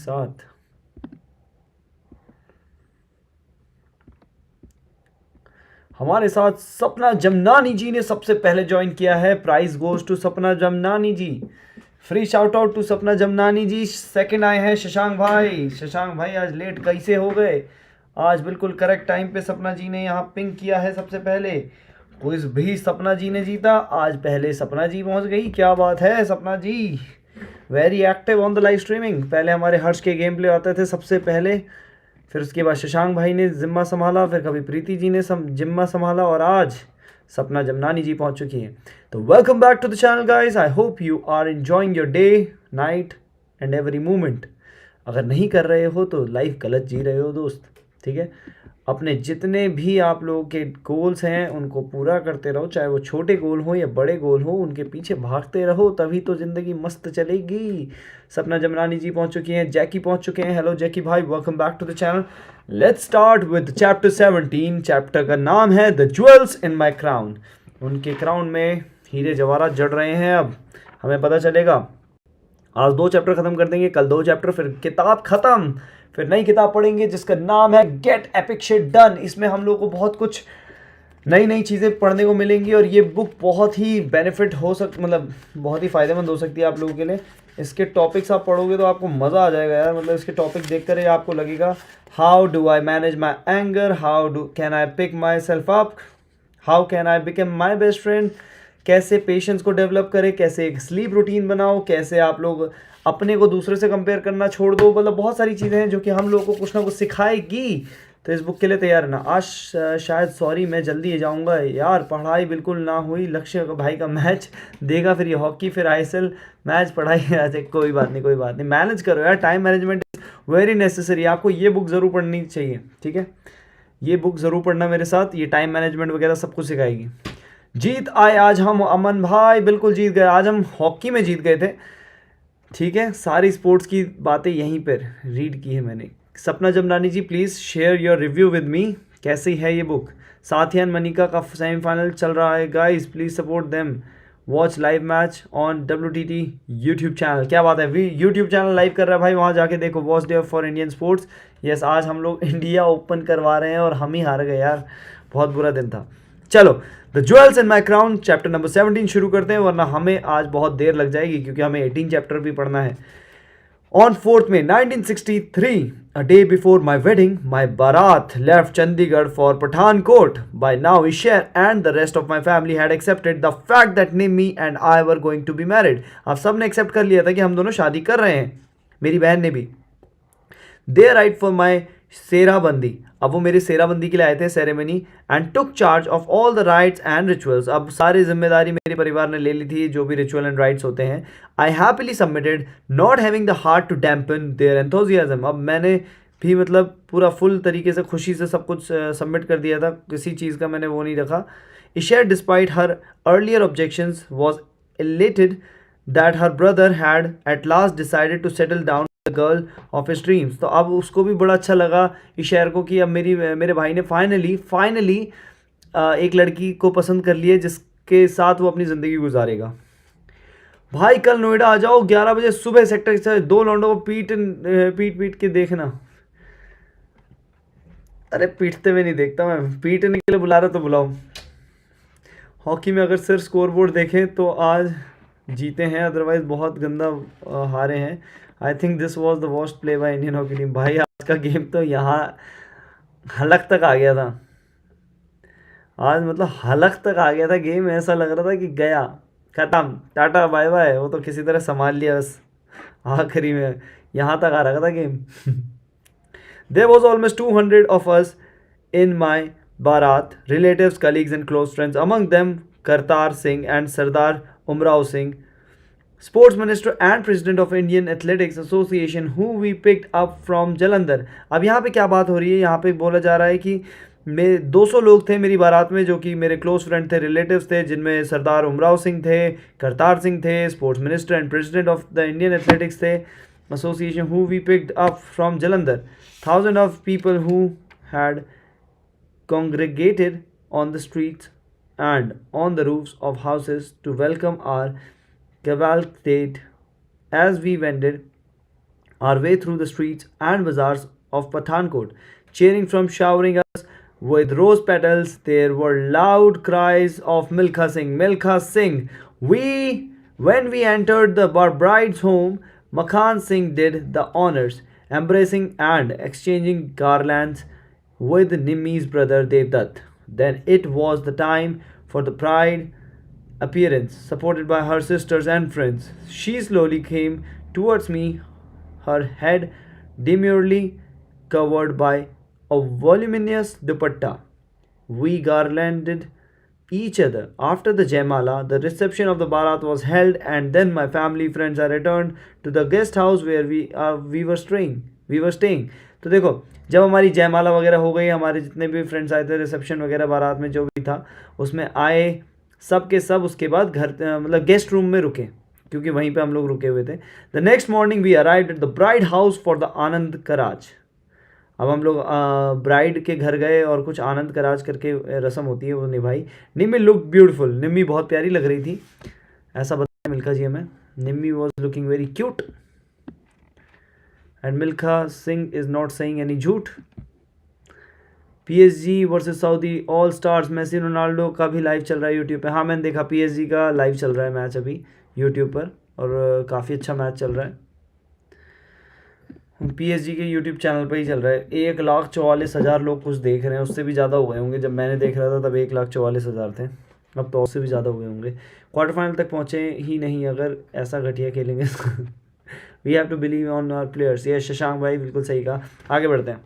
साथ। हमारे साथ सपना जमनानी जी ने सबसे पहले ज्वाइन किया है। प्राइज गोज टू सपना जमनानी जी। फ्री शाउट आउट टू सपना जमनानी जी। सेकंड आए हैं शशांक भाई। शशांक भाई आज लेट कैसे हो गए? आज बिल्कुल करेक्ट टाइम पे सपना जी ने यहाँ पिंक किया है सबसे पहले। क्विज भी सपना जी ने जीता। आज पहले सपना जी पहुँच गई। क्या बात है Sapna ji, very active on the live streaming. पहले हमारे हर्ष के गेम प्ले आते थे सबसे पहले, फिर उसके बाद शशांक भाई ने जिम्मा संभाला, फिर कभी प्रीति जी ने जिम्मा संभाला, और आज सपना जमनानी जी पहुंच चुकी हैं। तो welcome back to the channel guys. I hope you are enjoying your day, night and every moment. अगर नहीं कर रहे हो तो लाइफ गलत जी रहे हो दोस्त, ठीक है। अपने जितने भी आप लोगों के गोल्स हैं उनको पूरा करते रहो, चाहे वो छोटे गोल हो या बड़े गोल हो, उनके पीछे भागते रहो, तभी तो ज़िंदगी मस्त चलेगी। सपना जमनानी जी पहुंच चुकी हैं, जैकी पहुंच चुके हैं। हेलो जैकी भाई, welcome back to the channel. Let's start with chapter 17। Chapter का नाम है the jewels in my crown. उनके क्राउन में हीरे जवाहरात जड़ रहे हैं। अब हमें पता चलेगा, आज 2 चैप्टर खत्म कर देंगे, कल 2 चैप्टर, फिर किताब खत्म, फिर नई किताब पढ़ेंगे जिसका नाम है गेट एपिक शिट डन। इसमें हम लोग को बहुत कुछ नई नई चीज़ें पढ़ने को मिलेंगी और ये बुक बहुत ही बेनिफिट हो मतलब बहुत ही फ़ायदेमंद हो सकती है आप लोगों के लिए। इसके टॉपिक्स आप पढ़ोगे तो आपको मज़ा आ जाएगा यार। मतलब इसके टॉपिक देखकर ही आपको लगेगा how do I manage my anger, how do can I pick myself up, how can I become my best friend, कैसे पेशेंस को डेवलप करें, कैसे एक स्लीप रूटीन बनाओ, कैसे आप लोग अपने को दूसरे से कंपेयर करना छोड़ दो। मतलब बहुत सारी चीज़ें हैं जो कि हम लोगों को कुछ ना कुछ सिखाएगी। तो इस बुक के लिए तैयार है ना। आज शायद सॉरी मैं जल्दी जाऊंगा यार, पढ़ाई बिल्कुल ना हुई। लक्ष्य भाई का मैच देगा, फिर ये हॉकी, फिर आईएसएल मैच, पढ़ाई अच्छा कोई बात नहीं, कोई बात नहीं, मैनेज करो यार। Time management is very necessary. आपको ये बुक ज़रूर पढ़नी चाहिए, ठीक है। ये बुक ज़रूर पढ़ना मेरे साथ, ये टाइम मैनेजमेंट वगैरह सब कुछ सिखाएगी। जीत आए आज हम, अमन भाई बिल्कुल जीत गए। आज हम हॉकी में जीत गए थे, ठीक है। सारी स्पोर्ट्स की बातें यहीं पर रीड की है मैंने। Sapna Jamnani ji please share your review with me, कैसी है ये बुक। साथियान मनिका का सेमीफाइनल चल रहा है guys, please support them. Watch live match on WTT YouTube channel. क्या बात है, यूट्यूब चैनल लाइव कर रहा है भाई, वहाँ जाके देखो। Watch day for Indian sports. Yes, आज हम लोग इंडिया ओपन करवा रहे हैं और हम ही हार गए यार, बहुत बुरा दिन था। चलो, the jewels in my crown chapter number 17 शुरू करते हैं, वरना हमें आज बहुत देर लग जाएगी क्योंकि हमें 18 चैप्टर भी पढ़ना है। On 4th May 1963, a day before my wedding, my barat left Chandigarh for Pathankot. By now, Isher and the rest of my family had accepted the fact that Nimmi and I were going to be married. अब सब ने accept कर लिया था कि हम दोनों शादी कर रहे हैं, मेरी बहन ने भी। They arrived for my सेराबंदी। अब वो मेरी सेराबंदी के लिए आए थे, ceremony, and took charge of all the rights and rituals. अब सारी जिम्मेदारी मेरे परिवार ने ले ली थी, जो भी रिचुअल एंड राइट्स होते हैं। I happily submitted, not having the heart to dampen their enthusiasm. अब मैंने भी मतलब पूरा फुल तरीके से खुशी से सब कुछ सबमिट कर दिया था, किसी चीज़ का मैंने वो नहीं रखा। Ishar despite her earlier objections was elated that her brother had at last decided to settle down with the girl of his dreams। तो अब उसको भी बड़ा अच्छा लगा इशार को कि अब मेरे भाई ने फाइनली एक लड़की को पसंद कर लिया जिसके साथ वो अपनी ज़िंदगी गुजारेगा। भाई कल नोएडा आ जाओ 11 बजे सुबह, सेक्टर से 2 लौंडों को पीट के देखना। अरे पीटते हुए नहीं देखता मैं, पीटने के लिए बुला रहा तो बुलाओ। हॉकी में अगर सिर्फ स्कोर बोर्ड देखें तो आज जीते हैं, अदरवाइज बहुत गंदा हारे हैं। I think this was the worst play by Indian hockey team. भाई आज का गेम तो यहाँ हलक तक आ गया था, आज मतलब हलक तक आ गया था गेम। ऐसा लग रहा था कि गया, खत्म, टाटा बाय बाय। वो तो किसी तरह संभाल लिया बस, आखिरी में यहाँ तक आ रहा था game. There was almost 200 of us in my barat, relatives, colleagues and close friends. Among them Kartar Singh and Sardar Umrao Singh, Sports Minister and President of Indian Athletics Association, who we picked up from Jalandhar। अब यहाँ पे क्या बात हो रही है, यहाँ पे बोला जा रहा है कि मेरे 200 लोग थे मेरी बारात में, जो कि मेरे क्लोज फ्रेंड थे, रिलेटिव्स थे, जिनमें सरदार उमराव सिंह थे, करतार सिंह थे, sports minister and president of the Indian athletics थे association, who we picked up from Jalandhar। Thousands of people who had congregated on the streets and on the roofs of houses to welcome our cavalcade as we wended our way through the streets and bazaars of Pathankot, cheering from showering us with rose petals. There were loud cries of Milkha Singh, Milkha Singh. When we entered the bride's home, Makhan Singh did the honors, embracing and exchanging garlands with Nimmi's brother Devdutt. Then it was the time for the bride appearance, supported by her sisters and friends. She slowly came towards me, her head demurely covered by a voluminous dupatta. We garlanded each other. After the Jaimala, the reception of the Bharat was held, and then my family friends are returned to the guest house where we were staying. तो देखो, जब हमारी जयमाला वगैरह हो गई, हमारे जितने भी फ्रेंड्स आए थे, रिसेप्शन वगैरह बारात में जो भी था उसमें आए, सब के सब उसके बाद घर मतलब गेस्ट रूम में रुके, क्योंकि वहीं पे हम लोग रुके हुए थे. The next morning we arrived at the bride house for the Anand Karaj. अब हम लोग ब्राइड के घर गए और कुछ आनंद कराज करके रस्म होती है वो निभाई. निम्मी लुक ब्यूटीफुल. निम्मी बहुत प्यारी लग रही थी, ऐसा बताया मिल्खा जी हमें. Nimmi was looking very cute and Milkha Singh is not saying any झूठ. PSG versus Saudi all stars, Messi Ronaldo का भी लाइव चल रहा है यूट्यूब पे. हाँ मैंने देखा, PSG का लाइव चल रहा है मैच अभी यूट्यूब पर, और काफ़ी अच्छा मैच चल रहा है. PSG के यूट्यूब चैनल पे ही चल रहा है. 1,44,000 लोग कुछ देख रहे हैं, उससे भी ज़्यादा हो गए होंगे. जब मैंने देख रहा था तब 1,44,000 थे, अब तो उससे भी ज़्यादा हो गए होंगे. क्वार्टर फाइनल तक पहुँचे ही नहीं अगर ऐसा घटिया खेलेंगे. We have to believe on our players. ये शशांक भाई बिल्कुल सही कहा. आगे बढ़ते हैं,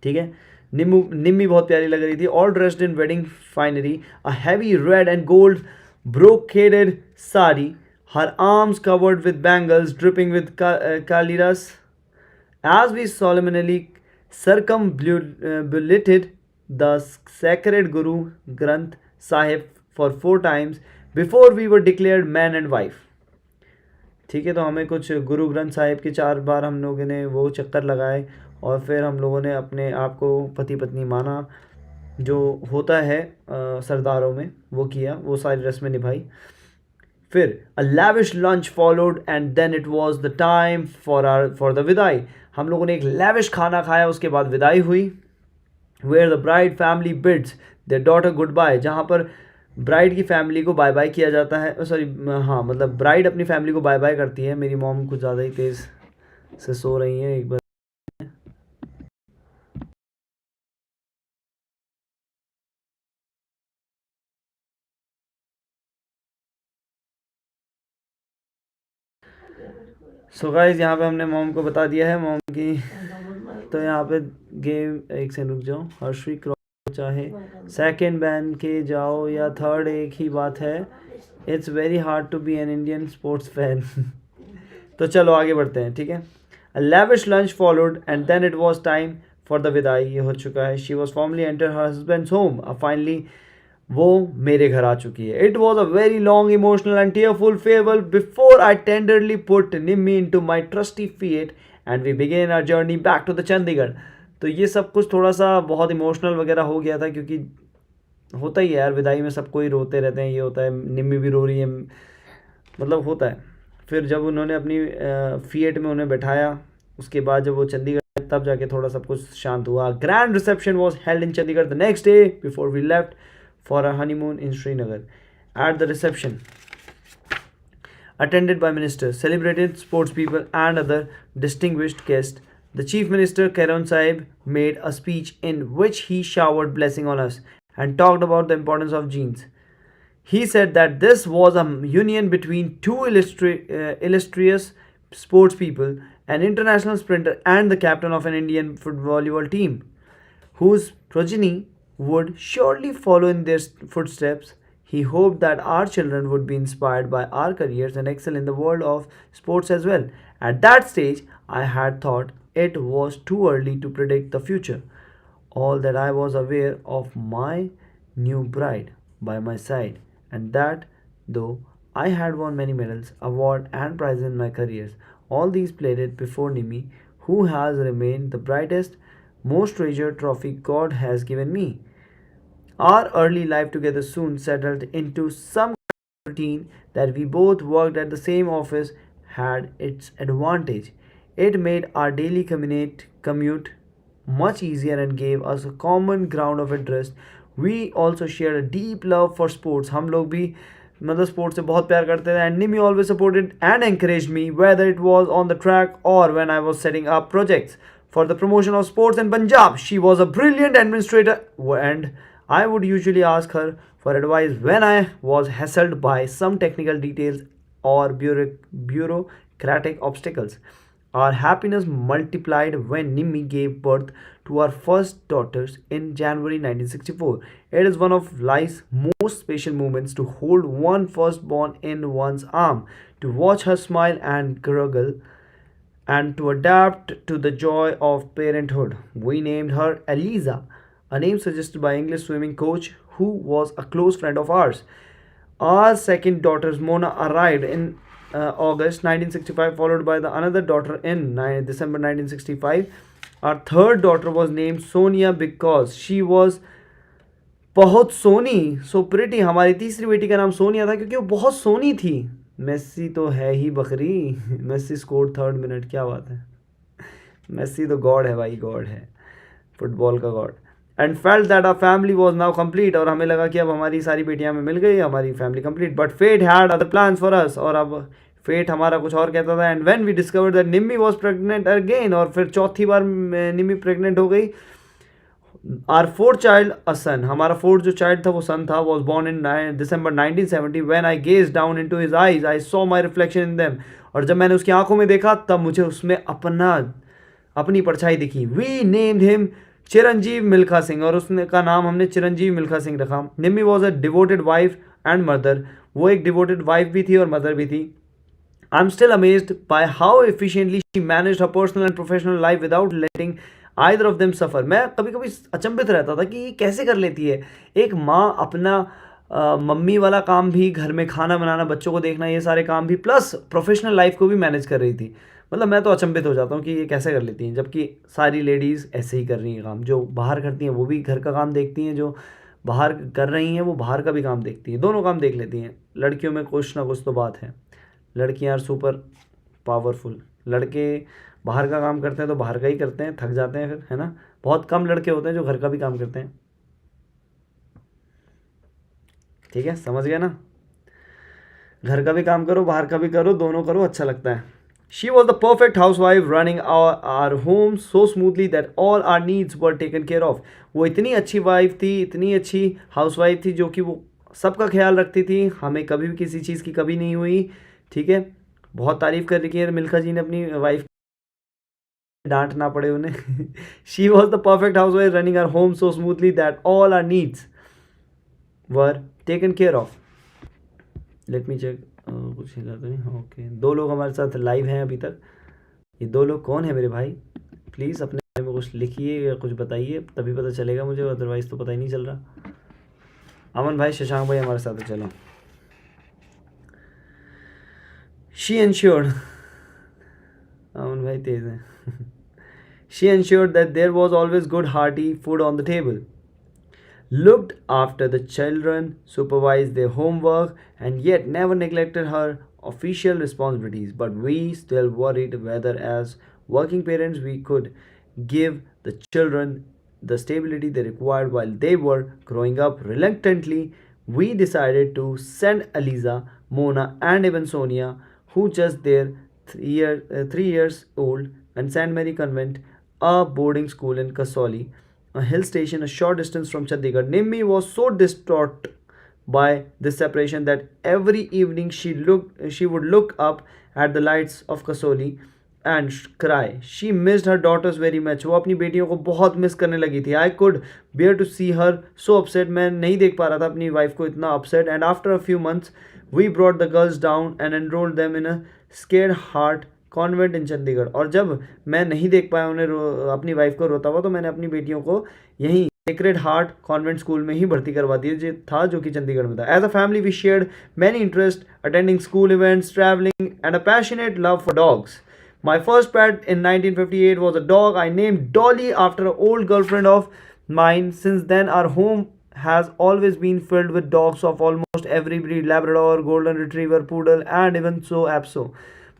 ठीक है. निम्मी बहुत प्यारी लग रही थी. All dressed in wedding finery, a heavy red and gold brocaded sari, her arms covered with bangles dripping with kaliras. As we solemnly circumambulated the sacred Guru Granth Sahib for 4 times before we were declared man and wife. ठीक है, तो हमें कुछ गुरु ग्रंथ साहिब के 4 बार हम लोगों ने वो चक्कर लगाए और फिर हम लोगों ने अपने आप को पति पत्नी माना, जो होता है सरदारों में, वो किया, वो सारी रस्में निभाई. फिर a lavish lunch followed and then it was the time for the विदाई. हम लोगों ने एक लैविश खाना खाया, उसके बाद विदाई हुई. Where the bride family bids their daughter goodbye, जहाँ पर ब्राइड की फैमिली को बाय बाय किया जाता है. सॉरी, हाँ मतलब ब्राइड अपनी फैमिली को बाय बाय करती है. मेरी मॉम कुछ ज़्यादा ही तेज़ से सो रही हैं. एक बार सो गाइस, यहाँ पे हमने मॉम को बता दिया है मॉम की. तो यहाँ पे गेम, एक से रुक जाओ. हर्षवी क्रॉस, चाहे सेकंड बैन के जाओ या थर्ड, एक ही बात है. It's very hard to be an Indian sports fan. तो चलो आगे बढ़ते हैं, ठीक है. A lavish lunch followed and then it was time for the विदाई. ये हो चुका है. She was formally enter her husband's home. Finally वो मेरे घर आ चुकी है. It was a very long emotional and tearful farewell before I tenderly put Nimmi into my trusty feet and we began our journey back to the Chandigarh. तो ये सब कुछ थोड़ा सा बहुत इमोशनल वगैरह हो गया था, क्योंकि होता ही है यार, विदाई में सबको ही रोते रहते हैं. ये होता है, निम्मी भी रो रही है, मतलब होता है. फिर जब उन्होंने अपनी फीएट में उन्हें बैठाया, उसके बाद जब वो चंडीगढ़, तब जाके थोड़ा सब कुछ शांत हुआ. Grand reception was held in Chandigarh the next day before we left for a honeymoon in Srinagar. At the reception, attended by ministers, celebrated sports people and other distinguished guests, the Chief Minister Karan Sahib made a speech in which he showered blessing on us and talked about the importance of genes. He said that this was a union between two illustrious sports people, an international sprinter and the captain of an Indian volleyball team, whose progeny would surely follow in their footsteps. He hoped that our children would be inspired by our careers and excel in the world of sports as well. At that stage, I had thought it was too early to predict the future. All that I was aware of my new bride by my side, and that though I had won many medals, awards, and prizes in my careers, all these played before Nimi, who has remained the brightest, most treasured trophy God has given me. Our early life together soon settled into some routine that we both worked at the same office had its advantage. It made our daily commute much easier and gave us a common ground of interest. We also shared a deep love for sports. हम लोग भी मतलब sports से बहुत प्यार करते थे. And Nimi always supported and encouraged me, whether it was on the track or when I was setting up projects for the promotion of sports in Punjab. She was a brilliant administrator, and I would usually ask her for advice when I was hassled by some technical details or bureaucratic obstacles. Our happiness multiplied when Nimmi gave birth to our first daughters in January 1964. It is one of life's most special moments to hold one firstborn in one's arm, to watch her smile and gurgle, and to adapt to the joy of parenthood. We named her Eliza, a name suggested by English swimming coach who was a close friend of ours. Our second daughter Mona arrived in August 1965, followed by the another daughter in December 1965. Our third daughter was named Sonia because she was बहुत Soni, so pretty. हमारी तीसरी बेटी का नाम सोनिया था क्योंकि वो बहुत सोनी थी. मेस्सी तो है ही बकरी. मेस्सी स्कोर 3rd मिनट, क्या बात है. मेस्सी तो गॉड है भाई, गॉड है, फुटबॉल का God. And felt that our family was now complete. और हमें लगा कि अब हमारी सारी बेटियां हमें मिल गई, हमारी family complete. But fate had other plans for us. और अब फेट हमारा कुछ और कहता था. And when we discovered that Nimmi was pregnant again, और फिर चौथी बार निम्मी प्रेग्नेंट हो गई. Our fourth child a son, हमारा फोर्थ जो चाइल्ड था वो सन था, was born in December 1970. When I gaze down into his eyes I saw my reflection in them. और जब मैंने उसकी आंखों में देखा तब मुझे उसमें अपनी परछाई दिखी. We named him Chiranjeev Milkha Singh, और उसने का नाम हमने चिरंजीव मिल्खा सिंह रखा. Nimmi was a devoted wife and mother. वो एक डिवोटेड वाइफ भी थी और मदर भी थी. I am still amazed by how efficiently she managed her personal and professional life without letting either of them suffer. मैं कभी कभी अचंभित रहता था कि ये कैसे कर लेती है. एक माँ अपना मम्मी वाला काम भी, घर में खाना बनाना, बच्चों को देखना, ये सारे काम भी, प्लस प्रोफेशनल लाइफ को भी मैनेज कर रही थी. मतलब मैं तो अचंभित हो जाता हूँ कि ये कैसे कर लेती हैं, जबकि सारी लेडीज़ ऐसे ही कर रही हैं काम. जो बाहर करती हैं वो भी घर का काम देखती हैं, जो बाहर कर रही हैं वो बाहर का भी काम देखती हैं, दोनों काम देख लेती हैं. लड़कियों में कुछ ना कुछ तो बात है. लड़कियाँ सुपर पावरफुल. लड़के बाहर का काम करते हैं तो बाहर का ही करते हैं, थक जाते हैं फिर, है ना. बहुत कम लड़के होते हैं जो घर का भी काम करते हैं. ठीक है, समझ गए ना. घर का भी काम करो, बाहर का भी करो, दोनों करो, अच्छा लगता है. She was the perfect housewife, running our home so smoothly that all our needs were taken care of. वो इतनी अच्छी वाइफ थी, इतनी अच्छी हाउस वाइफ थी, जो कि वो सबका ख्याल रखती थी. हमें कभी भी किसी चीज़ की कमी नहीं हुई. ठीक है, बहुत तारीफ़ कर रही है मिल्खा जी ने अपनी वाइफ, डांट ना पड़े उन्हें. She was the perfect housewife, running our home so smoothly that all our needs were taken care of. Let me check. कुछ हिला तो नहीं. ओके, 2 लोग हमारे साथ लाइव हैं अभी तक. ये 2 लोग कौन है मेरे भाई? प्लीज़ अपने बारे में कुछ लिखिए या कुछ बताइए, तभी पता चलेगा मुझे, अदरवाइज़ तो पता ही नहीं चल रहा. अमन भाई, शशांक भाई हमारे साथ है. चलो. शी ensured, अमन भाई तेज हैं. She ensured that there was always good hearty food on the table, looked after the children, supervised their homework, and yet never neglected her official responsibilities. But we still worried whether, as working parents, we could give the children the stability they required while they were growing up. Reluctantly, we decided to send Eliza, Mona, and even Sonia, who just their 3 years old, and St. Mary Convent, a boarding school in Kasoli, a hill station a short distance from Chandigarh. Nimmi was so distraught by this separation that every evening she would look up at the lights of Kasoli and cry. She missed her daughters very much. वो अपनी बेटियों को बहुत miss करने लगी थी. I could bear to see her so upset. मैं नहीं देख पा रहा था अपनी वाइफ को इतना upset. And after a few months, we brought the girls down and enrolled them in a scared heart convent in Chandigarh. और जब मैं नहीं देख पाया उन्हें अपनी वाइफ को रोता हुआ, तो मैंने अपनी बेटियों को यहीं सेक्रेड हार्ट कॉन्वेंट स्कूल में ही भर्ती करवा दिया था, जो कि चंडीगढ़ में था. As a family we shared many interest, attending school events, travelling, and a passionate love for dogs. My first pet in 1958 was a dog I named Dolly after a old girlfriend of mine. Since then our home has always been filled with dogs of almost every breed: Labrador, Golden Retriever, Poodle, and even so Apso.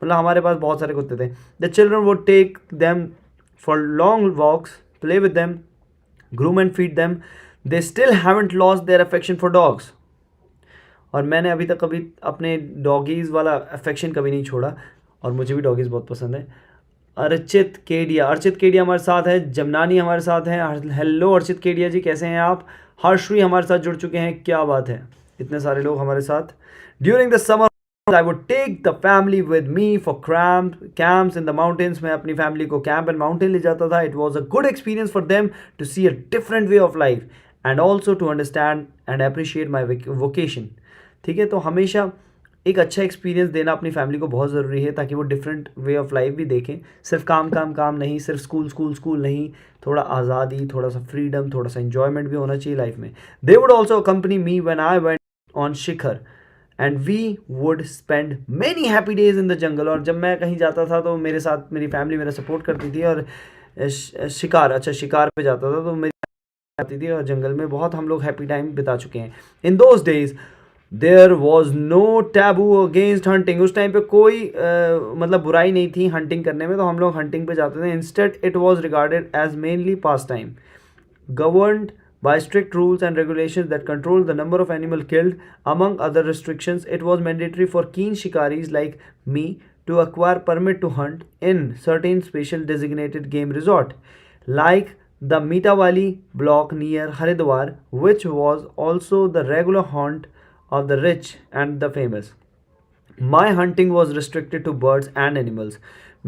मतलब हमारे पास बहुत सारे कुत्ते थे. The children would take them for long walks, play with them, groom and feed them. They still haven't lost their affection for dogs. और मैंने अभी तक कभी अपने डॉगीज़ वाला अफेक्शन कभी नहीं छोड़ा, और मुझे भी डॉगीज़ बहुत पसंद है. अर्चित केडिया हमारे साथ है. जमनानी हमारे साथ हैं. हेलो अर्चित केडिया जी, कैसे हैं आप? हर्षवी हमारे साथ जुड़ चुके हैं. क्या बात है, इतने सारे लोग हमारे साथ. During the summer I would take the family with me for camps in the mountains. मैं अपनी फैमिली को कैंप एंड माउंटेन ले जाता था. It was a good experience for them to see a different way of life and also to understand and appreciate my vocation. ठीक है, तो हमेशा एक अच्छा एक्सपीरियंस देना अपनी फैमिली को बहुत ज़रूरी है, ताकि वो डिफरेंट वे ऑफ लाइफ भी देखें. सिर्फ काम नहीं, सिर्फ स्कूल नहीं, थोड़ा आज़ादी, थोड़ा सा फ्रीडम, थोड़ा सा इन्जॉयमेंट भी होना चाहिए लाइफ में. They would also accompany me when I went on shikar and we would spend many happy days in the jungle. और जब मैं कहीं जाता था तो मेरे साथ मेरी फैमिली मेरा सपोर्ट करती थी. और शिकार पे जाता था तो मेरी आती थी, और जंगल में बहुत हम लोग हैप्पी टाइम बिता चुके हैं. In those days there was no taboo against hunting. उस टाइम पे कोई मतलब बुराई नहीं थी हंटिंग करने में, तो हम लोग हंटिंग पे जाते थे. Instead it was regarded as mainly pastime, governed by strict rules and regulations that control the number of animals killed. Among other restrictions, it was mandatory for keen shikaris like me to acquire permit to hunt in certain special designated game resort, like the Mitawali block near Haridwar, which was also the regular haunt of the rich and the famous. My hunting was restricted to birds and animals.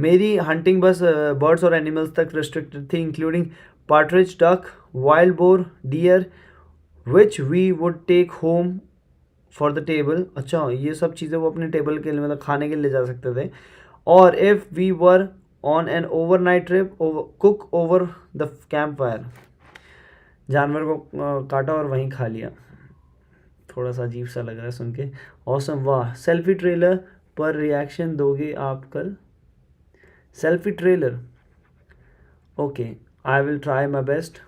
मेरी hunting बस birds और animals तक restricted थी, including partridge, duck, wild boar, deer, which we would take home for the table. अच्छा, ये सब चीज़ें वो अपने टेबल के लिए मतलब खाने के लिए ले जा सकते थे. और if we were on an overnight trip, cook over the campfire. जानवर को काटा और वहीं खा लिया. थोड़ा सा अजीब सा लग रहा है सुन के. ऑसम, वाह. सेल्फी ट्रेलर पर रिएक्शन दोगे आप कल? Selfie trailer, okay, I will try my best.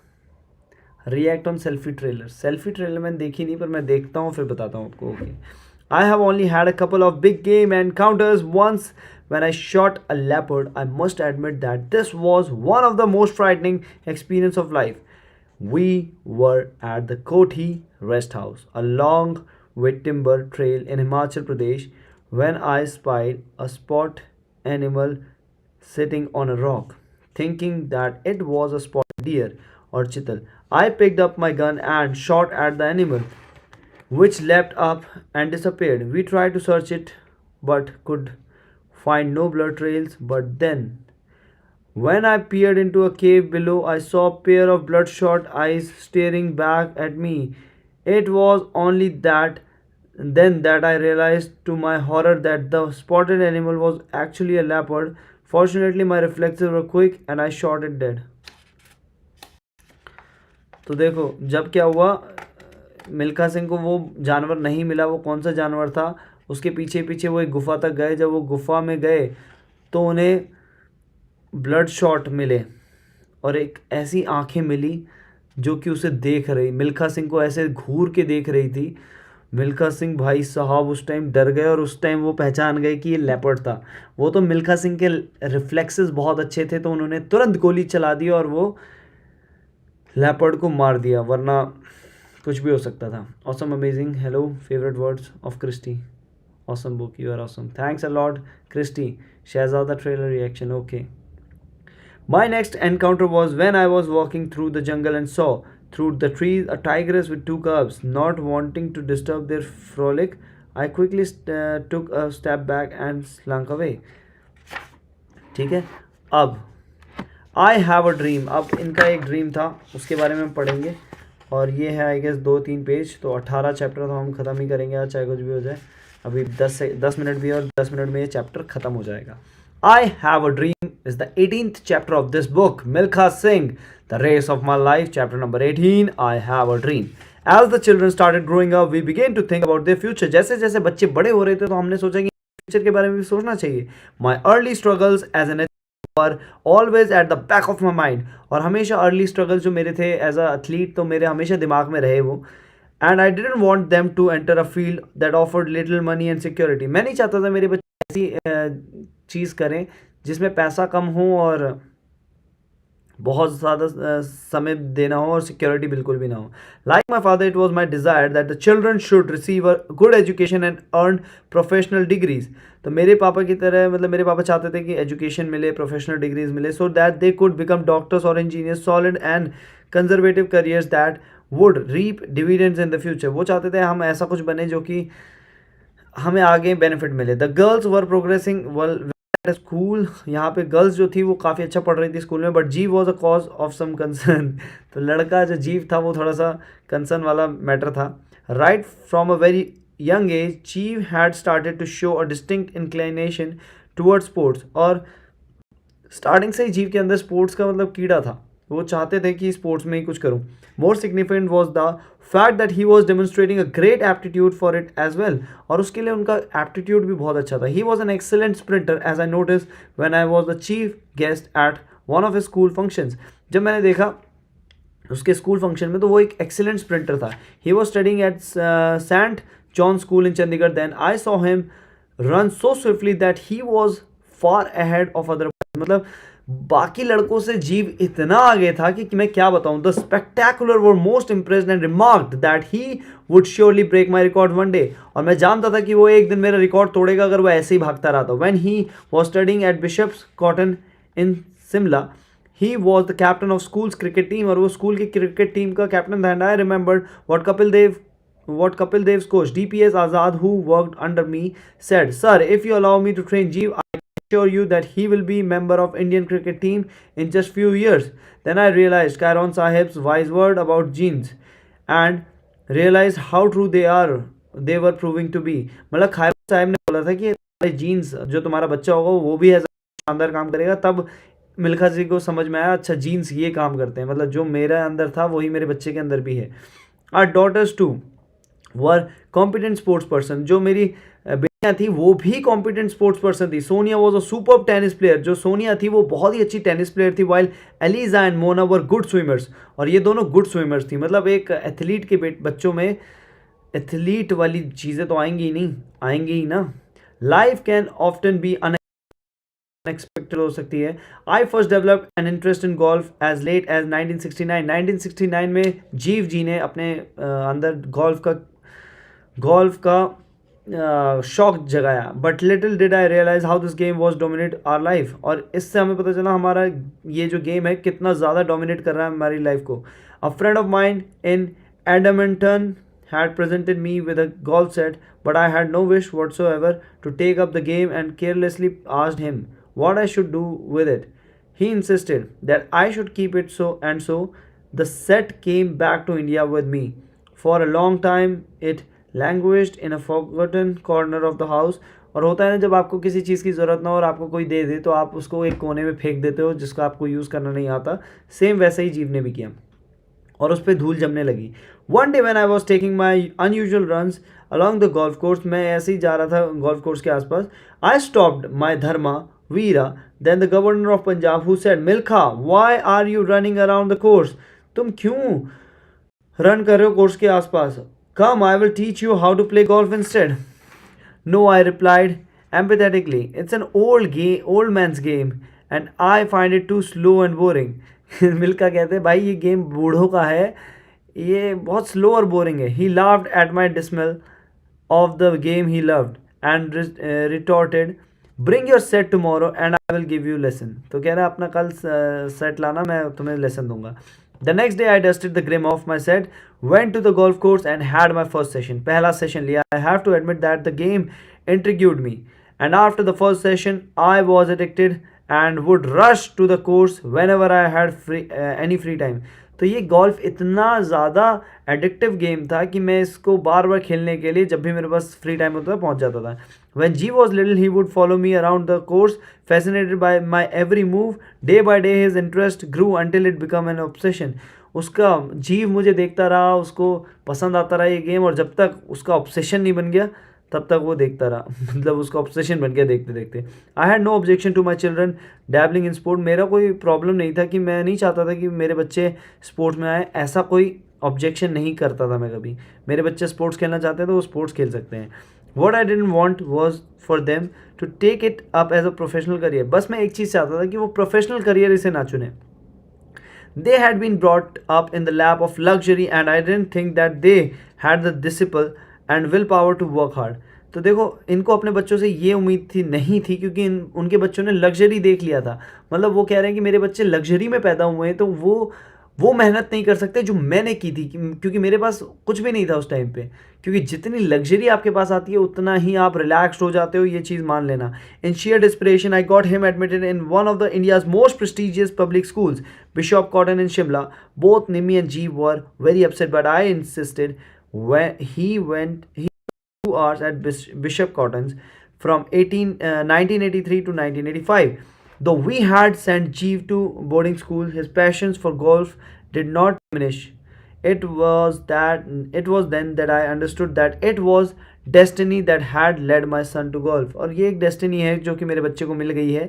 React on selfie trailer मैंने देखी नहीं, पर मैं देखता हूँ फिर बताता हूँ आपको. Okay. I have only had a couple of big game encounters. Once when I shot a leopard, I must admit that this was one of the most frightening experience of life. We were at the Kothi rest house, a long wet timber trail in Himachal Pradesh, when I spied a spot animal sitting on a rock. Thinking that it was a spotted deer or chital, I picked up my gun and shot at the animal, which leapt up and disappeared. We tried to search it but could find no blood trails. But then, when I peered into a cave below, I saw a pair of bloodshot eyes staring back at me. It was only then that I realized to my horror that the spotted animal was actually a leopard. Fortunately, my reflexes were quick and I shot it dead. तो देखो, जब क्या हुआ, मिल्खा सिंह को वो जानवर नहीं मिला. वो कौन सा जानवर था? उसके पीछे पीछे वो एक गुफा तक गए. जब वो गुफा में गए तो उन्हें ब्लड शॉट मिले और एक ऐसी आंखें मिली जो कि उसे देख रही, मिल्खा सिंह को ऐसे घूर के देख रही थी. मिल्खा सिंह भाई साहब उस टाइम डर गए, और उस टाइम वो पहचान गए कि ये लेपर्ड था. वो तो मिल्खा सिंह के रिफ्लेक्सेस बहुत अच्छे थे, तो उन्होंने तुरंत गोली चला दी और वो लेपर्ड को मार दिया, वरना कुछ भी हो सकता था. Awesome, amazing. Hello, favourite words of Christie. Awesome book, you are awesome. Thanks a lot Christie. Shehzada trailer reaction, okay. My next encounter was when I was walking through the jungle and saw through the trees a tigress with two cubs. Not wanting to disturb their frolic, I quickly took a step back and slunk away. ठीक है, अब I have a dream. अब इनका एक dream था, उसके बारे में हम पढ़ेंगे. और ये है आई गेस 2-3 पेज. तो 18 चैप्टर तो हम ख़त्म ही करेंगे आज, चाहे कुछ भी हो जाए. अभी 10 मिनट भी, और 10 मिनट में ये चैप्टर ख़त्म हो जाएगा. I have a dream is the 18th chapter of this book, Milkha Singh, The Race of My Life, chapter number 18, I have a dream. As the children started growing up, we began to think about their future. जैसे जैसे बच्चे बड़े हो रहे थे तो हमने सोचा कि फ्यूचर के बारे में भी सोचना चाहिए. My early struggles as an athlete were always at the back of my mind. और हमेशा early struggles जो मेरे थे as a athlete, तो मेरे हमेशा दिमाग में रहे वो. And I didn't want them to enter a field that offered little money and security. मैं नहीं चाहता था मेरे बच्चे ऐसी चीज़ करें जिसमें पैसा कम हो और बहुत ज़्यादा समय देना हो और सिक्योरिटी बिल्कुल भी ना हो. Like my father it was my desire that the children should receive a good education and earn professional degrees. तो मेरे पापा की तरह मतलब मेरे पापा चाहते थे कि एजुकेशन मिले, प्रोफेशनल डिग्रीज मिले, so that they could become doctors और engineers, solid and conservative careers that would reap dividends in the future. वो चाहते थे हम ऐसा कुछ बने जो कि हमें आगे बेनिफिट मिले. The girls were progressing well school. यहाँ पे गर्ल्स जो थी वो काफ़ी अच्छा पढ़ रही थी स्कूल में, but Jeev was a cause of some concern. तो लड़का जो जीव था वो थोड़ा सा कंसर्न वाला मैटर था. Right from a very young age Jeev had started to show a distinct inclination toward sports. और स्टार्टिंग से ही जीव के अंदर स्पोर्ट्स का मतलब कीड़ा था, वो चाहते थे कि स्पोर्ट्स में ही कुछ करूं. More significant was the fact that he was demonstrating a great aptitude for it as well. और उसके लिए उनका एप्टीट्यूड भी बहुत अच्छा था. He was an excellent sprinter as I notice when I was the chief guest at one of his school functions. जब मैंने देखा उसके स्कूल फंक्शन में तो वो एक एक्सेलेंट स्प्रिंटर था. He was studying at Saint John school in Chandigarh. Then I saw him run so swiftly that he was far ahead of other. मतलब बाकी लड़कों से जीव इतना आगे था कि मैं क्या बताऊं. The spectacular were most impressed and remarked that he would surely break my record one day. और मैं जानता था कि वो एक दिन मेरा रिकॉर्ड तोड़ेगा अगर वो ऐसे ही भागता रहा. तो when he was studying at Bishop's Cotton in Shimla he was the captain of school's cricket team. और वो स्कूल की क्रिकेट टीम का कैप्टन था. And I remembered what Kapil Dev's coach DPS Azad, who worked under me, said, "Sir, if you allow me to train Jeev, I can assure you that he will be member of Indian cricket team in just few years." Then I realized Kairon Sahib's wise word about genes and realized how true they were proving to be. मतलब खैर साहब ने बोला था कि तुम्हारे jeans जो तुम्हारा बच्चा होगा वो भी ऐसा शानदार काम करेगा. तब मिल्खा जी को समझ में आया अच्छा जीन्स ये काम करते हैं, मतलब जो मेरे अंदर था वही मेरे बच्चे के अंदर भी है. Our daughters too were competent sports person. जो मेरी बेटियाँ थी वो भी कॉम्पिटेंट स्पोर्ट्स पर्सन थी. Sonia was a super tennis player. जो सोनिया थी वो बहुत ही अच्छी टेनिस प्लेयर थी. While Aleeza and Mona were good swimmers. और ये दोनों गुड स्विमर्स थी. मतलब एक एथलीट के बच्चों में एथलीट वाली चीज़ें तो आएंगी ही ना. Life can often be unexpected हो सकती है. I first develop an interest in golf as late as 1969. 1969 में जीव जी ने अपने अंदर गोल्फ का शौक जगाया. But little did I realise how this game was dominate our life. और इससे हमें पता चला हमारा ये जो गेम है कितना ज़्यादा डोमिनेट कर रहा है हमारी लाइफ को. अ friend of mind in Edmonton had presented me with a golf set, but I had no wish whatsoever to take up the game and carelessly asked him what I should do with it. He insisted that I should keep it, so the set came back to India with me. For a long time it languished in a forgotten corner of the house. और होता है ना जब आपको किसी चीज़ की ज़रूरत ना हो और आपको कोई दे दे तो आप उसको एक कोने में फेंक देते हो जिसका आपको यूज़ करना नहीं आता. सेम वैसे ही जीव ने भी किया और उस पर धूल जमने लगी. One day when I was taking my unusual runs along the golf course. मैं ऐसे ही जा रहा था गोल्फ कोर्स के आसपास. I stopped my Dharma Vira then the governor of Punjab who said, Milkha why are you running around the course. तुम क्यों run कर रहे हो कोर्स के आसपास. Come I will teach you how to play golf instead. No I replied empathetically, it's an old man's game and I find it too slow and boring. Milkha कहते हैं भाई ये गेम बूढ़ों का है, ये बहुत स्लो और बोरिंग है. ही laughed at my dismal of the game he loved and retorted, bring your set tomorrow and I will give you lesson. तो कह रहा है अपना कल सेट लाना, मैं तुम्हें लेसन दूंगा. The next day I dusted the grime off my set, went to the golf course and had my first session. पहला सेशन लिया. I have to admit that the game intrigued me and after the first session I was addicted and would rush to the course whenever I had any free time. तो ये golf इतना ज़्यादा addictive game था कि मैं इसको बार बार खेलने के लिए जब भी मेरे पास फ्री टाइम होता था पहुंच जाता था. When G was little he would follow me around the course fascinated by my every move. Day by day his interest grew until it became an obsession. उसका जीव मुझे देखता रहा, उसको पसंद आता रहा ये गेम, और जब तक उसका ऑब्सेशन नहीं बन गया तब तक वो देखता रहा. मतलब उसका ऑब्सेशन बन गया देखते देखते. I had no objection to my children dabbling in sport. मेरा कोई प्रॉब्लम नहीं था कि मैं नहीं चाहता था कि मेरे बच्चे स्पोर्ट्स में आए. ऐसा कोई ऑब्जेक्शन नहीं करता था मैं कभी. मेरे बच्चे स्पोर्ट्स खेलना चाहते हैं तो वो स्पोर्ट्स खेल सकते हैं. What I didn't want was for them to take it up as a professional career. बस मैं एक चीज़ चाहता था कि वो प्रोफेशनल करियर इसे ना चुने. They had been brought up in the lap of luxury and I didn't think that they had the discipline and willpower to work hard. तो देखो, इनको अपने बच्चों से ये उम्मीद थी नहीं थी, क्योंकि उनके बच्चों ने लग्जरी देख लिया था. मतलब वो कह रहे हैं कि मेरे बच्चे लग्जरी में पैदा हुए हैं, तो वो मेहनत नहीं कर सकते जो मैंने की थी, क्योंकि मेरे पास कुछ भी नहीं था उस टाइम पे. क्योंकि जितनी लग्जरी आपके पास आती है उतना ही आप रिलैक्स्ड हो जाते हो, ये चीज़ मान लेना. In sheer desperation I got him admitted in one of the India's most prestigious public schools, Bishop Cotton in Shimla. Both Nimmi and Jeev were very upset but I insisted. He went 2 hours at Bishop Cotton's from 1983 to 1985. Though we had sent Jeev to boarding school, his passions for golf did not diminish. It was then that I understood that it was destiny that had led my son to golf. और ये एक destiny है जो कि मेरे बच्चे को मिल गई है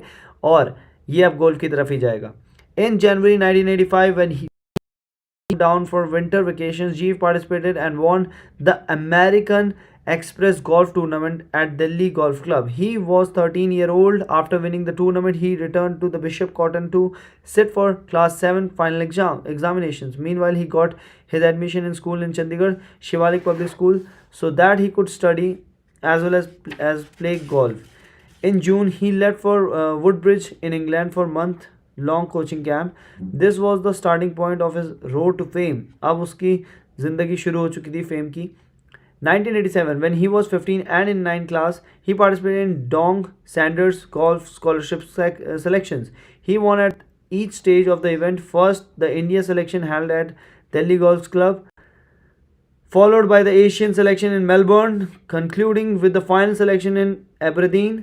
और ये अब गोल्फ की तरफ ही जाएगा. In January 1985, when he down for winter vacations, Jeev participated and won the American Express Golf Tournament at Delhi Golf Club. He was 13-year-old. After winning the tournament, he returned to the Bishop Cotton to sit for Class 7 final examinations. Meanwhile, he got his admission in school in Chandigarh, Shivalik Public School, so that he could study as well as play golf. In June, he left for Woodbridge in England for a month-long coaching camp. This was the starting point of his road to fame. अब उसकी ज़िंदगी शुरू हो चुकी थी fame की. 1987, when he was 15 and in 9th class, he participated in Dong Sanders Golf Scholarship selections. He won at each stage of the event. First, the India selection held at Delhi Golf Club, followed by the Asian selection in Melbourne, concluding with the final selection in Aberdeen.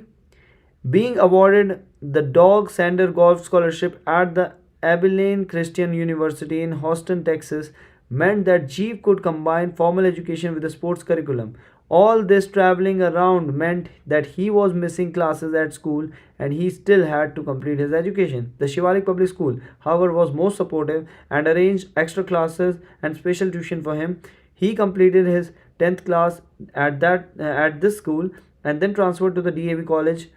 Being awarded the Dog Sander Golf Scholarship at the Abilene Christian University in Houston, Texas, meant that Jeev could combine formal education with the sports curriculum. All this traveling around meant that he was missing classes at school and he still had to complete his education. The Shivalik Public School, however, was most supportive and arranged extra classes and special tuition for him. He completed his 10th class at this school and then transferred to the DAV College,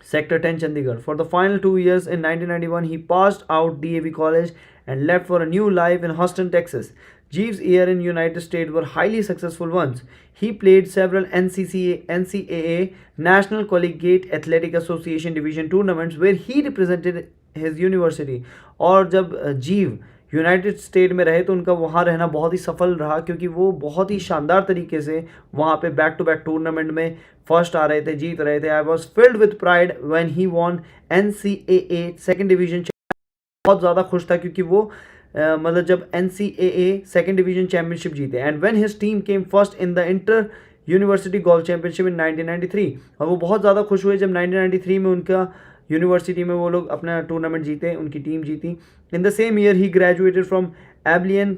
Sector 10, Chandigarh. For the final 2 years in 1991, he passed out DAV College and left for a new life in Houston, Texas. Jeev's years in United States were highly successful ones. He played several NCAA National Collegiate Athletic Association Division tournaments where he represented his university. और जब जीव United state में रहे तो उनका वहाँ रहना बहुत ही सफल रहा, क्योंकि वो बहुत ही शानदार तरीके से वहाँ पे बैक टू बैक टूर्नामेंट में फर्स्ट आ रहे थे, जीत रहे थे. I was filled with pride when he won NCAA second division. बहुत ज़्यादा खुश था क्योंकि वो मतलब जब NCAA सेकेंड डिवीजन चैम्पियनशिप जीते. And when his team came first in the inter university golf championship in 1993. और वो बहुत ज़्यादा खुश हुए जब 1993 में उनका यूनिवर्सिटी में वो लोग अपना टूर्नामेंट जीते, उनकी टीम जीती. In the same year he graduated from Abilene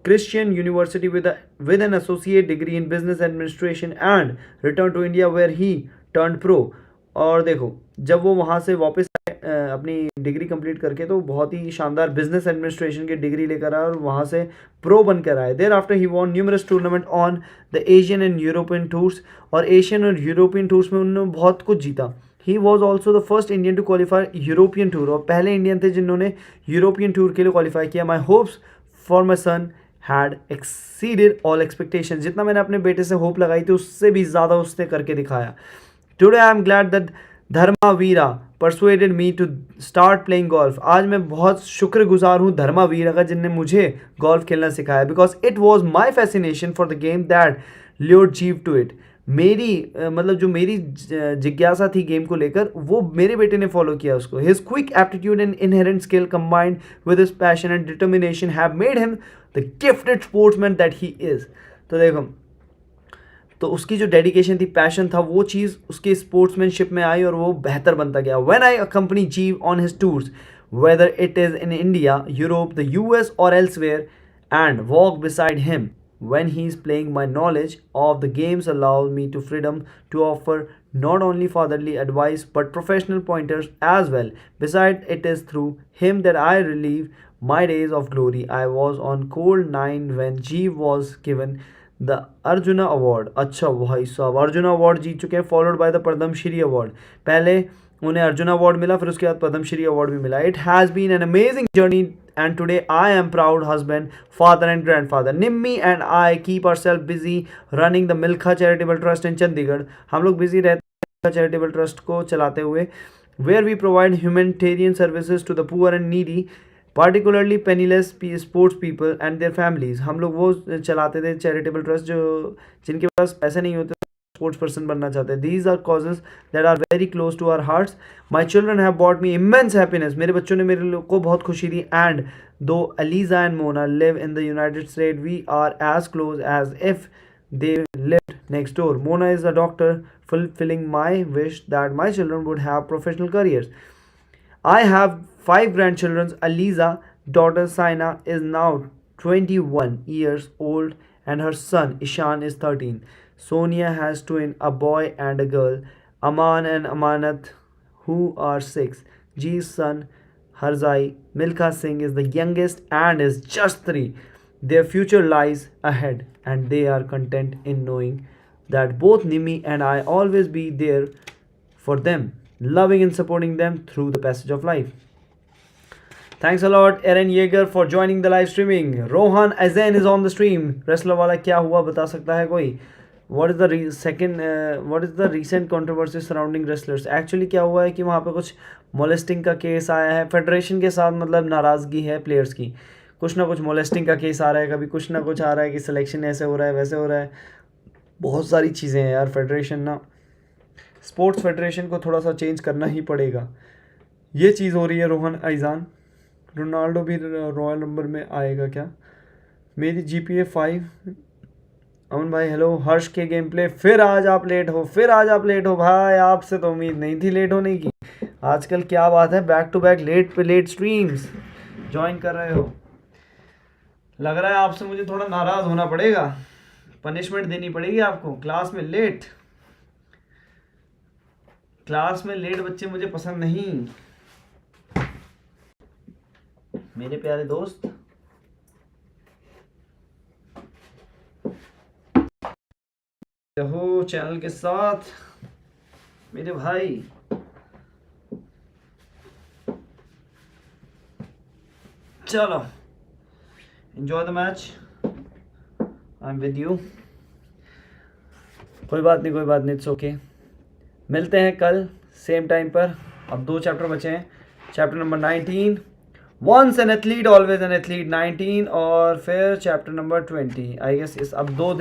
Christian University with an associate degree in business administration and returned to India where he turned pro. और देखो, जब वो वहाँ से वापस आए अपनी डिग्री कंप्लीट करके, तो बहुत ही शानदार बिजनेस एडमिनिस्ट्रेशन की डिग्री लेकर आए और वहाँ से प्रो बनकर आए. Thereafter he won numerous tournament on the Asian and European tours. और एशियन और यूरोपियन टूर्स में उन्होंने बहुत कुछ जीता. He was also the first Indian to qualify European tour. और पहले इंडियन थे जिन्होंने यूरोपियन टूर के लिए क्वालिफाई किया. My hopes for my son had exceeded all expectation. जितना मैंने अपने बेटे से होप लगाई थी उससे भी ज़्यादा उसने करके दिखाया. Today I am glad that Dharma Veera persuaded me to start playing golf. आज मैं बहुत शुक्रगुजार हूँ धर्मा वीरा का जिनने मुझे गोल्फ खेलना सिखाया. Because it was my fascination for the game that lured Jeev to it. मेरी मतलब जो मेरी जिज्ञासा थी गेम को लेकर, वो मेरे बेटे ने फॉलो किया उसको. His quick aptitude and inherent skill combined with his passion and determination have made him the gifted sportsman that he is. तो देखो, तो उसकी जो डेडिकेशन थी, पैशन था, वो चीज़ उसके स्पोर्ट्समैनशिप में आई और वो बेहतर बनता गया. व्हेन आई अकम्पनी जीव on his tours, whether it is in India, Europe, the US और elsewhere, and walk beside him when he is playing, my knowledge of the games allows me to freedom to offer not only fatherly advice but professional pointers as well. Besides, it is through him that I relieve my days of glory. I was on cold 9 when Jeev was given the Arjuna award. अच्छा भाई साहब, Arjuna award जीत चुके हैं, followed by the Padmashri award. पहले उन्हें arjuna award मिला, फिर उसके बाद पद्मश्री अवार्ड भी मिला। It has been an amazing journey and today I am proud husband, father and grandfather. Nimmi and I keep ourself busy running the Milkha charitable trust in Chandigarh. हम लोग बिजी रहते हैं चैरिटेबल ट्रस्ट को चलाते हुए, where we provide humanitarian services to the poor and needy, particularly penniless sports people and their families. हम लोग वो चलाते थे चैरिटेबल ट्रस्ट जो जिनके पास पैसे नहीं होते, स्पोर्ट्स पर्सन बनना चाहते हैं। These are causes that are very close to our hearts. My children have brought me immense happiness. मेरे बच्चों ने मेरे को बहुत खुशी दी। And though Aleeza and Mona live in the United State, we are as close as if they lived next door. Mona is a doctor, fulfilling my wish that my children would have professional careers. I have 5 grandchildren. Aliza, daughter Saina, is now 21 years old and her son Ishan is 13. Sonia has twin, a boy and a girl, Aman and Amanat, who are 6. Jeev's son Harzai, Milkha Singh, is the youngest and is just 3. Their future lies ahead and they are content in knowing that both Nimi and I always be there for them, loving and supporting them through the passage of life. Thanks a lot Aaron Yeager for joining the live streaming. Rohan Azain is on the stream. Wrestler वाला क्या हुआ बता सकता है कोई? What is the recent controversy surrounding wrestlers? Actually क्या हुआ है कि वहाँ पे कुछ molesting का केस आया है, फेडरेशन के साथ मतलब नाराज़गी है प्लेयर्स की। कुछ ना कुछ मोलेस्टिंग का केस आ रहा है, कभी कुछ ना कुछ आ रहा है कि सिलेक्शन ऐसे हो रहा है वैसे हो रहा है, बहुत सारी चीज़ें हैं यार। फेडरेशन ना, स्पोर्ट्स फेडरेशन को थोड़ा सा चेंज करना ही पड़ेगा। ये चीज़ हो रही है। रोहन ऐजान, रोनाल्डो भी रॉयल नंबर में आएगा क्या? मेरी GPA 5। अमन भाई हेलो। हर्ष के गेम प्ले, फिर आज आप लेट हो भाई, आपसे तो उम्मीद नहीं थी लेट होने की। आजकल क्या बात है, बैक टू बैक लेट पे लेट स्ट्रीम्स ज्वाइन कर रहे हो। लग रहा है आपसे मुझे थोड़ा नाराज़ होना पड़ेगा, पनिशमेंट देनी पड़ेगी आपको। क्लास में लेट बच्चे मुझे पसंद नहीं, मेरे प्यारे दोस्त। रहो चैनल के साथ मेरे भाई। चलो enjoy the match, I'm with you. कोई बात नहीं, इट्स ओके। मिलते हैं कल सेम टाइम पर। अब 2 चैप्टर बचे हैं। Chapter number 19, once an athlete always an athlete 19, और फिर चैप्टर नंबर 20 आई गेस। इस अब 2 दिन